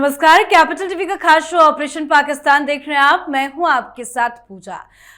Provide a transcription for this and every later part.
नमस्कार, capital TV का खास शो ऑपरेशन पाकिस्तान देख रहे हैं आप। मैं हूं आपके साथ पूजा।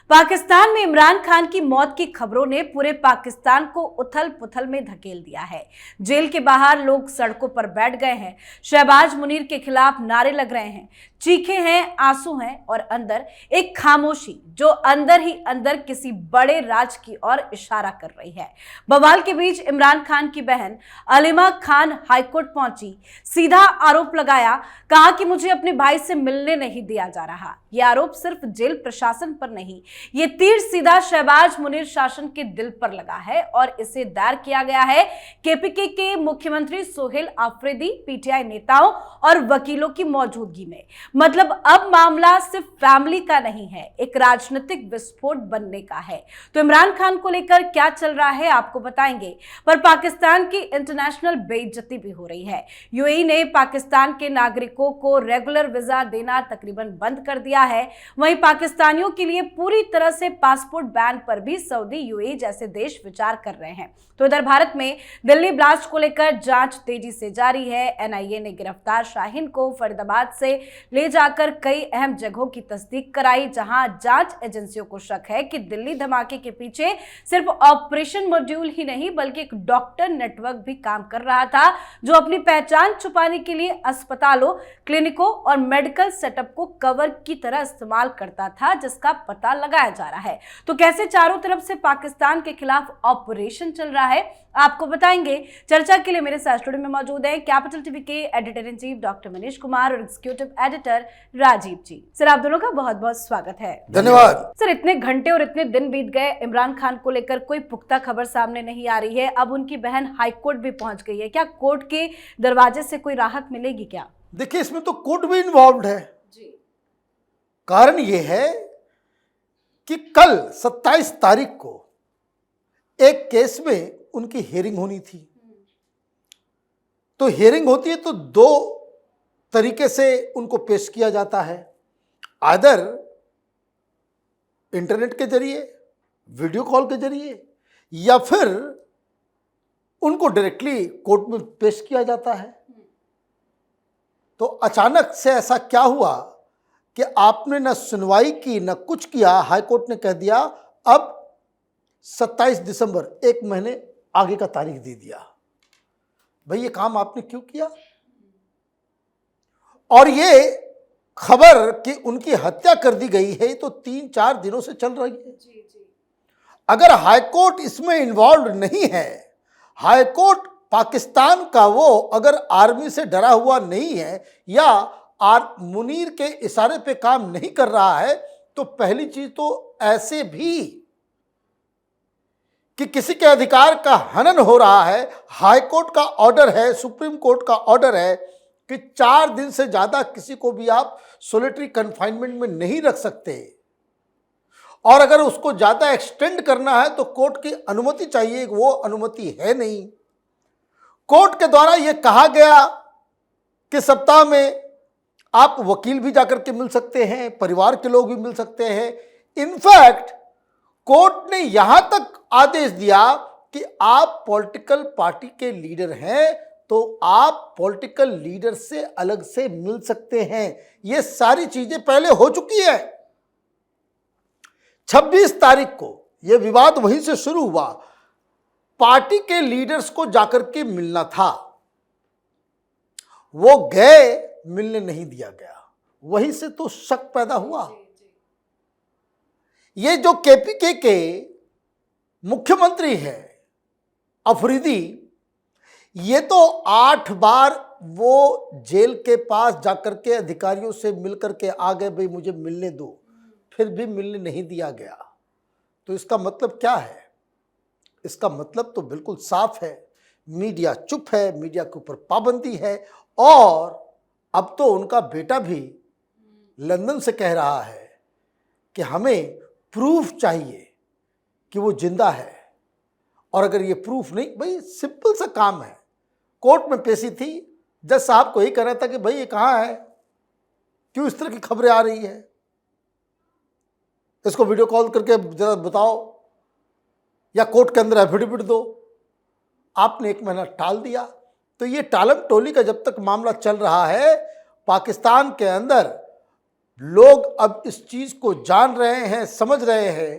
पाकिस्तान में इमरान खान की मौत की खबरों ने पूरे पाकिस्तान को उथल पुथल में धकेल दिया है। जेल के बाहर लोग सड़कों पर बैठ गए हैं, शहबाज मुनीर के खिलाफ नारे लग रहे हैं, चीखें हैं, आंसू हैं और अंदर एक खामोशी जो अंदर ही अंदर किसी बड़े राज की ओर इशारा कर रही है। बवाल के बीच इमरान खान की बहन अलीमा खान हाईकोर्ट पहुंची, सीधा आरोप लगाया, कहा कि मुझे अपने भाई से मिलने नहीं दिया जा रहा। यह आरोप सिर्फ जेल प्रशासन पर नहीं, ये तीर सीधा शहबाज मुनीर शासन के दिल पर लगा है और इसे दायर किया गया है केपीके के मुख्यमंत्री सोहेल आफरीदी, पीटीआई नेताओं और वकीलों की मौजूदगी में। मतलब अब मामला सिर्फ फैमिली का नहीं है, एक राजनीतिक विस्फोट बनने का है। तो इमरान खान को लेकर क्या चल रहा है आपको बताएंगे, पर पाकिस्तान की इंटरनेशनल बेइज्जती भी हो रही है। यूएई ने पाकिस्तान के नागरिकों को रेगुलर वीजा देना तकरीबन बंद कर दिया है। वहीं पाकिस्तानियों के लिए पूरी तरह से पासपोर्ट बैन पर भी सऊदी, यूएई जैसे देश विचार कर रहे हैं। तो इधर भारत में दिल्ली ब्लास्ट को लेकर जांच तेजी से जारी है। एनआईए ने गिरफ्तार शाहीन को फरीदाबाद से ले जाकर कई अहम जगहों की तस्दीक कराई, जहां जांच एजेंसियों को शक है कि दिल्ली धमाके के पीछे सिर्फ ऑपरेशन मॉड्यूल ही नहीं बल्कि एक डॉक्टर नेटवर्क भी काम कर रहा था, जो अपनी पहचान छुपाने के लिए अस्पतालों, क्लिनिकों और मेडिकल सेटअप को कवर की तरह इस्तेमाल करता था, जिसका पता लगाया जा रहा है। तो कैसे चारों तरफ से पाकिस्तान के खिलाफ ऑपरेशन चल रहा है आपको बताएंगे। चर्चा के लिए मेरे साथ स्टूडियो में मौजूद है कैपिटल टीवी के editor in chief doctor Manish Kumar और एग्जीक्यूटिव एडिटर राजीव जी। सर, आप दोनों का बहुत बहुत स्वागत है। धन्यवाद। सर, इतने घंटे और इतने दिन बीत गए, इमरान खान को लेकर कोई पुख्ता खबर सामने नहीं आ रही है। अब उनकी बहन हाईकोर्ट भी पहुंच गई है। क्या कोर्ट के दरवाजे से कोई राहत मिलेगी क्या? देखिए, इसमें तो कोर्ट भी इन्वॉल्व है जी। कारण यह है कि कल 27 तारीख को एक केस में उनकी हियरिंग होनी थी। तो हियरिंग होती है तो दो तरीके से उनको पेश किया जाता है, आदर इंटरनेट के जरिए, वीडियो कॉल के जरिए, या फिर उनको डायरेक्टली कोर्ट में पेश किया जाता है। तो अचानक से ऐसा क्या हुआ कि आपने न सुनवाई की न कुछ किया, हाईकोर्ट ने कह दिया अब 27 दिसंबर, एक महीने आगे का तारीख दे दिया। भाई, ये काम आपने क्यों किया? और ये खबर कि उनकी हत्या कर दी गई है तो 3-4 दिनों से चल रही है। अगर हाईकोर्ट इसमें इन्वॉल्व नहीं है, हाईकोर्ट पाकिस्तान का वो अगर आर्मी से डरा हुआ नहीं है या मुनीर के इशारे पे काम नहीं कर रहा है, तो पहली चीज तो ऐसे भी कि किसी के अधिकार का हनन हो रहा है, हाईकोर्ट का ऑर्डर है, सुप्रीम कोर्ट का ऑर्डर है कि 4 दिन से ज्यादा किसी को भी आप सोलिटरी कन्फाइनमेंट में नहीं रख सकते, और अगर उसको ज्यादा एक्सटेंड करना है तो कोर्ट की अनुमति चाहिए, वो अनुमति है नहीं। कोर्ट के द्वारा यह कहा गया कि सप्ताह में आप वकील भी जाकर के मिल सकते हैं, परिवार के लोग भी मिल सकते हैं। इनफैक्ट कोर्ट ने यहां तक आदेश दिया कि आप पॉलिटिकल पार्टी के लीडर हैं तो आप पॉलिटिकल लीडर से अलग से मिल सकते हैं। ये सारी चीजें पहले हो चुकी है। 26 तारीख को यह विवाद वहीं से शुरू हुआ। पार्टी के लीडर्स को जाकर के मिलना था, वो गए, मिलने नहीं दिया गया। वहीं से तो शक पैदा हुआ। ये जो केपीके के मुख्यमंत्री है अफरीदी, ये तो 8 बार वो जेल के पास जाकर के अधिकारियों से मिलकर के आ गए, भाई मुझे मिलने दो, फिर भी मिलने नहीं दिया गया। तो इसका मतलब क्या है? इसका मतलब तो बिल्कुल साफ है, मीडिया चुप है, मीडिया के ऊपर पाबंदी है। और अब तो उनका बेटा भी लंदन से कह रहा है कि हमें प्रूफ चाहिए कि वो जिंदा है, और अगर ये प्रूफ नहीं, भाई सिंपल सा काम है, कोर्ट में पेशी थी, जज साहब को ही कह रहा था कि भाई ये कहाँ है, क्यों इस तरह की खबरें आ रही है, इसको वीडियो कॉल करके जरा बताओ या कोर्ट के अंदर एफिडेविट दो। आपने 1 महीना टाल दिया। तो ये टालम टोली का जब तक मामला चल रहा है, पाकिस्तान के अंदर लोग अब इस चीज को जान रहे हैं, समझ रहे हैं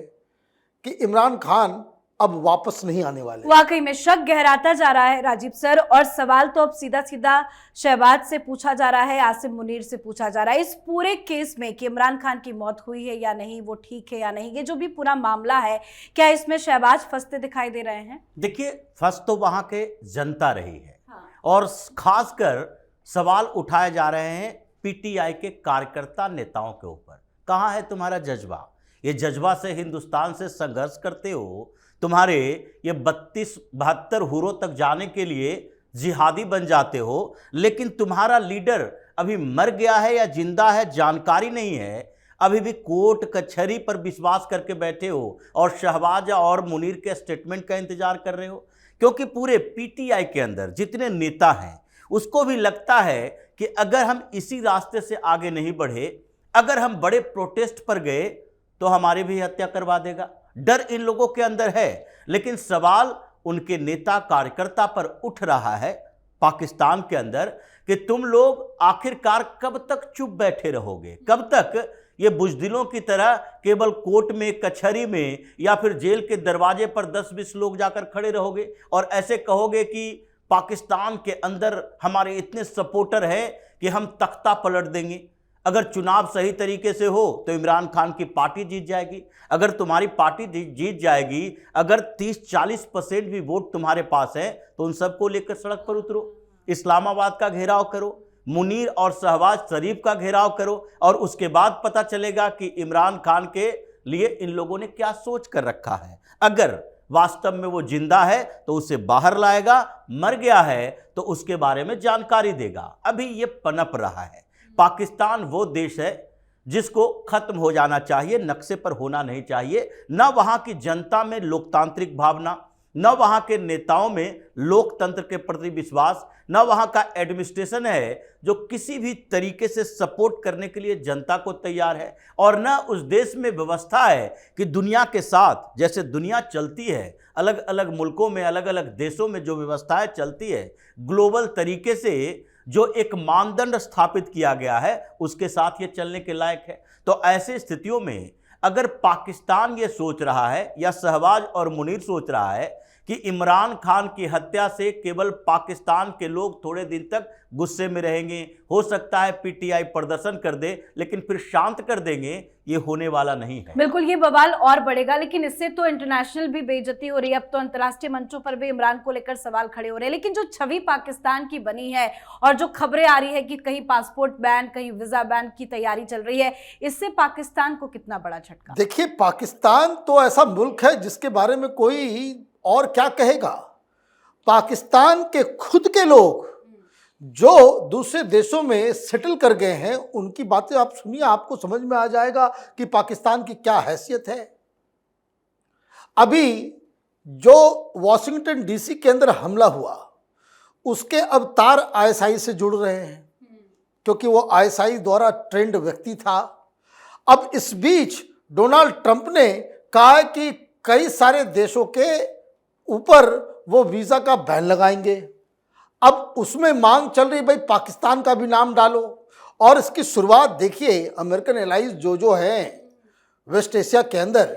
कि इमरान खान अब वापस नहीं आने वाले। वाकई में शक गहराता जा रहा है राजीव सर, और सवाल तो अब सीधा सीधा शहबाज से पूछा जा रहा है, आसिम मुनीर से पूछा जा रहा है इस पूरे केस में कि इमरान खान की मौत हुई है या नहीं, वो ठीक है या नहीं, ये जो भी पूरा मामला है, क्या इसमें शहबाज फंसते दिखाई दे रहे हैं? देखिए, फंस तो वहां के जनता रही है। हाँ। और खासकर सवाल उठाए जा रहे हैं पीटीआई के कार्यकर्ता नेताओं के ऊपर। कहाँ है तुम्हारा जज्बा? ये जज्बा से हिंदुस्तान से संघर्ष करते हो, तुम्हारे ये 32-72 हुरों तक जाने के लिए जिहादी बन जाते हो, लेकिन तुम्हारा लीडर अभी मर गया है या जिंदा है जानकारी नहीं है। अभी भी कोर्ट कचहरी पर विश्वास करके बैठे हो और शहबाज और मुनीर के स्टेटमेंट का इंतजार कर रहे हो, क्योंकि पूरे पीटीआई के अंदर जितने नेता हैं उसको भी लगता है कि अगर हम इसी रास्ते से आगे नहीं बढ़े, अगर हम बड़े प्रोटेस्ट पर गए तो हमारी भी हत्या करवा देगा। डर इन लोगों के अंदर है, लेकिन सवाल उनके नेता कार्यकर्ता पर उठ रहा है पाकिस्तान के अंदर कि तुम लोग आखिरकार कब तक चुप बैठे रहोगे? कब तक ये बुजदिलों की तरह केवल कोर्ट में, कचहरी में या फिर जेल के दरवाजे पर 10-20 लोग जाकर खड़े रहोगे और ऐसे कहोगे कि पाकिस्तान के अंदर हमारे इतने सपोर्टर हैं कि हम तख्ता पलट देंगे? अगर चुनाव सही तरीके से हो तो इमरान खान की पार्टी जीत जाएगी। अगर तुम्हारी पार्टी जीत जाएगी, अगर 30-40% भी वोट तुम्हारे पास है तो उन सबको लेकर सड़क पर उतरो, इस्लामाबाद का घेराव करो, मुनीर और शहबाज शरीफ का घेराव करो, और उसके बाद पता चलेगा कि इमरान खान के लिए इन लोगों ने क्या सोच कर रखा है। अगर वास्तव में वो जिंदा है तो उसे बाहर लाएगा, मर गया है तो उसके बारे में जानकारी देगा। अभी ये पनप रहा है। पाकिस्तान वो देश है जिसको खत्म हो जाना चाहिए, नक्शे पर होना नहीं चाहिए। न वहां की जनता में लोकतांत्रिक भावना, न वहां के नेताओं में लोकतंत्र के प्रति विश्वास, न वहां का एडमिनिस्ट्रेशन है जो किसी भी तरीके से सपोर्ट करने के लिए जनता को तैयार है, और न उस देश में व्यवस्था है कि दुनिया के साथ जैसे दुनिया चलती है, अलग अलग मुल्कों में, अलग अलग देशों में जो व्यवस्थाएं चलती है, ग्लोबल तरीके से जो एक मानदंड स्थापित किया गया है, उसके साथ ये चलने के लायक है। तो ऐसे स्थितियों में अगर पाकिस्तान ये सोच रहा है या शहबाज और मुनीर सोच रहा है कि इमरान खान की हत्या से केवल पाकिस्तान के लोग थोड़े दिन तक गुस्से में रहेंगे, हो सकता है पीटीआई प्रदर्शन कर दे लेकिन फिर शांत कर देंगे, ये होने वाला नहीं है। बिल्कुल, ये बवाल और बढ़ेगा, लेकिन इससे तो इंटरनेशनल भी बेइज्जती हो रही है। अब तो अंतर्राष्ट्रीय मंचों पर भी इमरान को लेकर सवाल खड़े हो रहे हैं। लेकिन जो छवि पाकिस्तान की बनी है और जो खबरें आ रही है कि कहीं पासपोर्ट बैन, कहीं वीजा बैन की तैयारी चल रही है, इससे पाकिस्तान को कितना बड़ा झटका? देखिए, पाकिस्तान तो ऐसा मुल्क है जिसके बारे में कोई और क्या कहेगा। पाकिस्तान के खुद के लोग जो दूसरे देशों में सेटल कर गए हैं, उनकी बातें आप सुनिए, आपको समझ में आ जाएगा कि पाकिस्तान की क्या हैसियत है। अभी जो वॉशिंगटन डीसी के अंदर हमला हुआ, उसके अब तार आईएसआई से जुड़ रहे हैं, क्योंकि वो आईएसआई द्वारा ट्रेंड व्यक्ति था। अब इस बीच डोनाल्ड ट्रंप ने कहा कि कई सारे देशों के ऊपर वो वीजा का बैन लगाएंगे। अब उसमें मांग चल रही, भाई पाकिस्तान का भी नाम डालो। और इसकी शुरुआत देखिए, अमेरिकन एलाइज जो हैं वेस्ट एशिया के अंदर,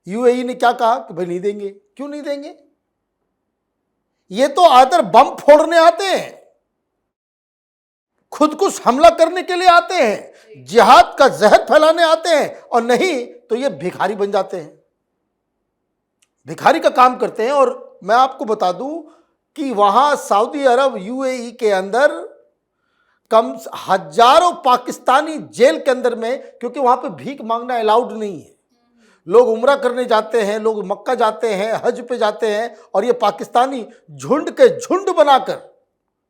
यूएई ने क्या कहा कि भाई नहीं देंगे। क्यों नहीं देंगे? ये तो आदर बम फोड़ने आते हैं, खुद कुछ हमला करने के लिए आते हैं, जिहाद का जहर फैलाने आते हैं, और नहीं तो ये भिखारी बन जाते हैं, भिखारी का काम करते हैं। और मैं आपको बता दूं कि वहां सऊदी अरब, यूएई के अंदर कम हजारों पाकिस्तानी जेल के अंदर में, क्योंकि वहां पे भीख मांगना अलाउड नहीं है। लोग उम्रा करने जाते हैं, लोग मक्का जाते हैं, हज पे जाते हैं, और ये पाकिस्तानी झुंड के झुंड बनाकर,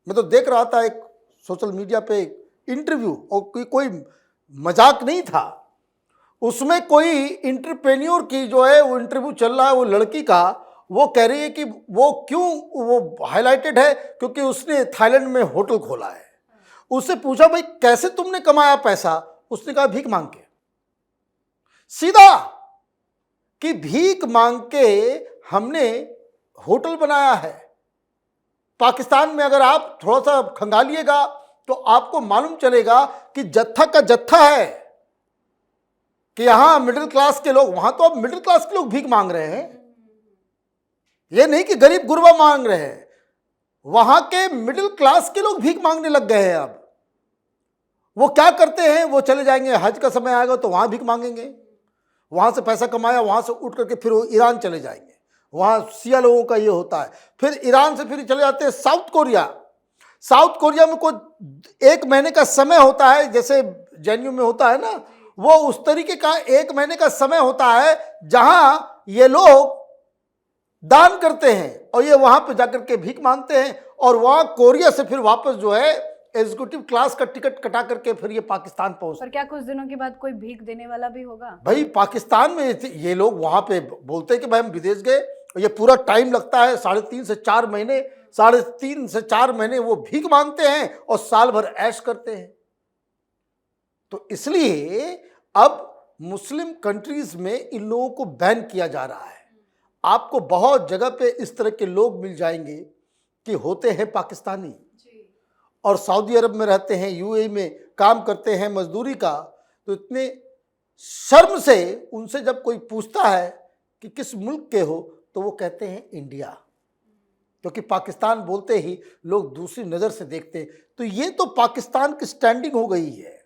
मैं तो देख रहा था एक सोशल मीडिया पे इंटरव्यू, और कोई मजाक नहीं था, उसमें कोई इंटरप्रेन्योर की जो है वो इंटरव्यू चल रहा है, वो लड़की का, वो कह रही है कि वो क्यों वो हाईलाइटेड है, क्योंकि उसने थाईलैंड में होटल खोला है। उससे पूछा, भाई कैसे तुमने कमाया पैसा? उसने कहा भीख मांग के। सीधा कि भीख मांग के हमने होटल बनाया है। पाकिस्तान में अगर आप थोड़ा सा खंगालिएगा तो आपको मालूम चलेगा कि जत्था का जत्था है कि यहां मिडिल क्लास के लोग, वहां तो अब मिडिल क्लास के लोग भीख मांग रहे हैं, ये नहीं कि गरीब गुरबा मांग रहे हैं, वहां के मिडिल क्लास के लोग भीख मांगने लग गए हैं। अब वो क्या करते हैं, वो चले जाएंगे, हज का समय आएगा तो वहां भीख मांगेंगे, वहां से पैसा कमाया, वहां से उठ करके फिर वो ईरान चले जाएंगे, वहां शिया लोगों का ये होता है। फिर ईरान से फिर चले जाते हैं साउथ कोरिया। साउथ कोरिया में कोई 1 महीने का समय होता है, जैसे जेएनयू में होता है ना, वो उस तरीके का 1 महीने का समय होता है जहां ये लोग दान करते हैं और ये वहां पे जाकर के भीख मांगते हैं, और वहां कोरिया से फिर वापस जो है एग्जीक्यूटिव क्लास का टिकट कटा करके फिर ये पाकिस्तान पहुंचते। पर क्या कुछ दिनों के बाद कोई भीख देने वाला भी होगा? भाई पाकिस्तान में ये लोग वहां पे बोलते हैं कि भाई हम विदेश गए, ये पूरा टाइम लगता है 3.5 से 4 महीने, 3.5 से 4 महीने वो भीख मांगते हैं और साल भर ऐश करते हैं। तो इसलिए अब मुस्लिम कंट्रीज में इन लोगों को बैन किया जा रहा है। आपको बहुत जगह पे इस तरह के लोग मिल जाएंगे कि होते हैं पाकिस्तानी और सऊदी अरब में रहते हैं, यूएई में काम करते हैं मजदूरी का, तो इतने शर्म से उनसे जब कोई पूछता है कि किस मुल्क के हो, तो वो कहते हैं इंडिया, क्योंकि पाकिस्तान बोलते ही लोग दूसरी नज़र से देखते हैं। तो ये तो पाकिस्तान की स्टैंडिंग हो गई है,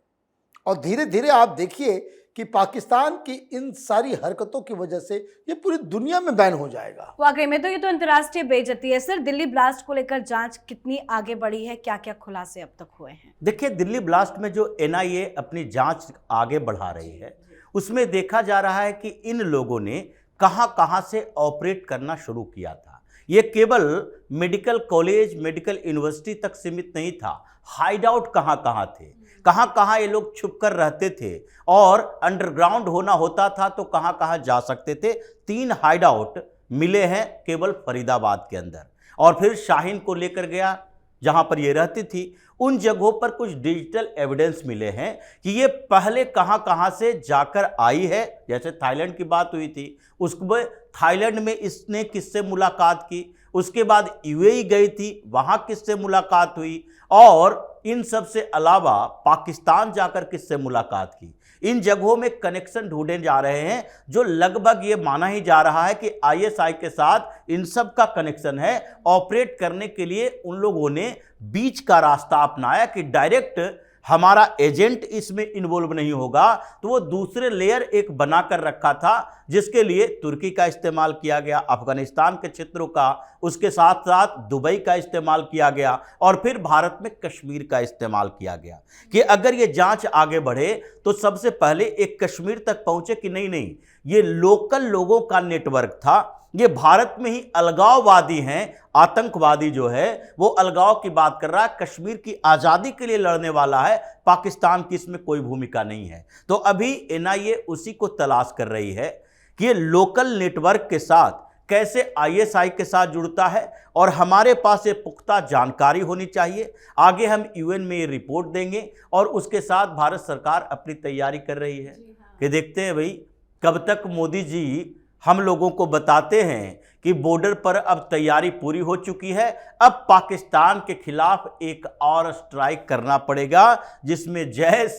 और धीरे धीरे आप देखिए कि पाकिस्तान की इन सारी हरकतों की वजह से ये पूरी दुनिया में बैन हो जाएगा। वाकई में तो ये तो अंतर्राष्ट्रीय बेइज्जती है। सर, दिल्ली ब्लास्ट को लेकर जांच कितनी आगे बढ़ी है, क्या क्या खुलासे अब तक हुए हैं? देखिए, दिल्ली ब्लास्ट में जो एनआईए अपनी जांच आगे बढ़ा रही है, उसमें देखा जा रहा है कि इन लोगों ने कहां से ऑपरेट करना शुरू किया था। ये केवल मेडिकल कॉलेज, मेडिकल यूनिवर्सिटी तक सीमित नहीं था। हाइड आउट कहां थे, कहां ये लोग छुप कर रहते थे, और अंडरग्राउंड होना होता था तो कहां जा सकते थे। 3 हाइड आउट मिले हैं केवल फरीदाबाद के अंदर, और फिर शाहीन को लेकर गया जहां पर ये रहती थी। उन जगहों पर कुछ डिजिटल एविडेंस मिले हैं कि ये पहले कहां से जाकर आई है। जैसे थाईलैंड की बात हुई थी, उसमें थाईलैंड में इसने किससे मुलाकात की, उसके बाद यूएई गई थी, वहां किससे मुलाकात हुई, और इन सब से अलावा पाकिस्तान जाकर किससे मुलाकात की। इन जगहों में कनेक्शन ढूंढे जा रहे हैं, जो लगभग ये माना ही जा रहा है कि आईएसआई के साथ इन सब का कनेक्शन है। ऑपरेट करने के लिए उन लोगों ने बीच का रास्ता अपनाया कि डायरेक्ट हमारा एजेंट इसमें इन्वॉल्व नहीं होगा, तो वो दूसरे लेयर एक बनाकर रखा था, जिसके लिए तुर्की का इस्तेमाल किया गया, अफगानिस्तान के क्षेत्रों का, उसके साथ साथ दुबई का इस्तेमाल किया गया, और फिर भारत में कश्मीर का इस्तेमाल किया गया कि अगर ये जांच आगे बढ़े तो सबसे पहले एक कश्मीर तक पहुंचे कि नहीं, ये लोकल लोगों का नेटवर्क था। ये भारत में ही अलगाववादी हैं, आतंकवादी जो है वो अलगाव की बात कर रहा है, कश्मीर की आज़ादी के लिए लड़ने वाला है, पाकिस्तान की इसमें कोई भूमिका नहीं है। तो अभी एनआईए उसी को तलाश कर रही है कि ये लोकल नेटवर्क के साथ कैसे आईएसआई के साथ जुड़ता है, और हमारे पास ये पुख्ता जानकारी होनी चाहिए। आगे हम यूएन में ये रिपोर्ट देंगे, और उसके साथ भारत सरकार अपनी तैयारी कर रही है कि देखते हैं भाई कब तक मोदी जी हम लोगों को बताते हैं कि बॉर्डर पर अब तैयारी पूरी हो चुकी है, अब पाकिस्तान के खिलाफ एक और स्ट्राइक करना पड़ेगा, जिसमें जैश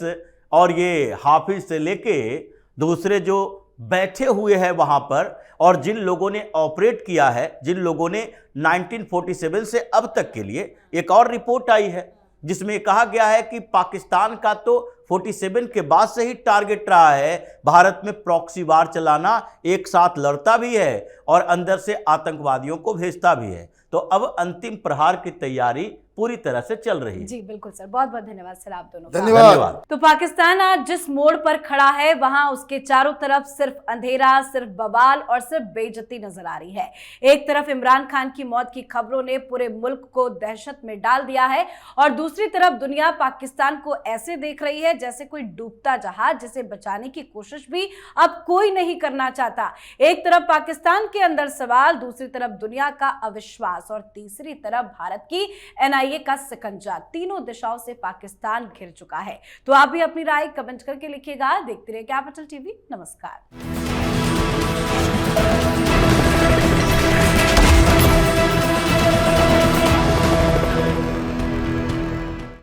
और ये हाफिज से लेके दूसरे जो बैठे हुए हैं वहां पर, और जिन लोगों ने ऑपरेट किया है, जिन लोगों ने 1947 से अब तक के लिए, एक और रिपोर्ट आई है जिसमें कहा गया है कि पाकिस्तान का तो 47 के बाद से ही टारगेट रहा है भारत में प्रॉक्सी वार चलाना, एक साथ लड़ता भी है और अंदर से आतंकवादियों को भेजता भी है। तो अब अंतिम प्रहार की तैयारी पूरी तरह से चल रही है। जी बिल्कुल सर, बहुत बहुत धन्यवाद सर आप दोनों का। धन्यवाद। तो पाकिस्तान आज जिस मोड़ पर खड़ा है, वहां उसके चारों तरफ सिर्फ अंधेरा, सिर्फ बवाल और सिर्फ बेइज्जती नजर आ रही है। एक तरफ इमरान खान की मौत की खबरों ने पूरे मुल्क को दहशत में डाल दिया है, और दूसरी तरफ दुनिया पाकिस्तान को ऐसे देख रही है जैसे कोई डूबता जहाज, जिसे बचाने की कोशिश भी अब कोई नहीं करना चाहता। एक तरफ पाकिस्तान के अंदर सवाल, दूसरी तरफ दुनिया का अविश्वास, और तीसरी तरफ भारत की एनआईए का शिकंजा। तीनों दिशाओं से पाकिस्तान घिर चुका है। तो आप भी अपनी राय कमेंट करके लिखिएगा। देखते रहिए कैपिटल टीवी। नमस्कार।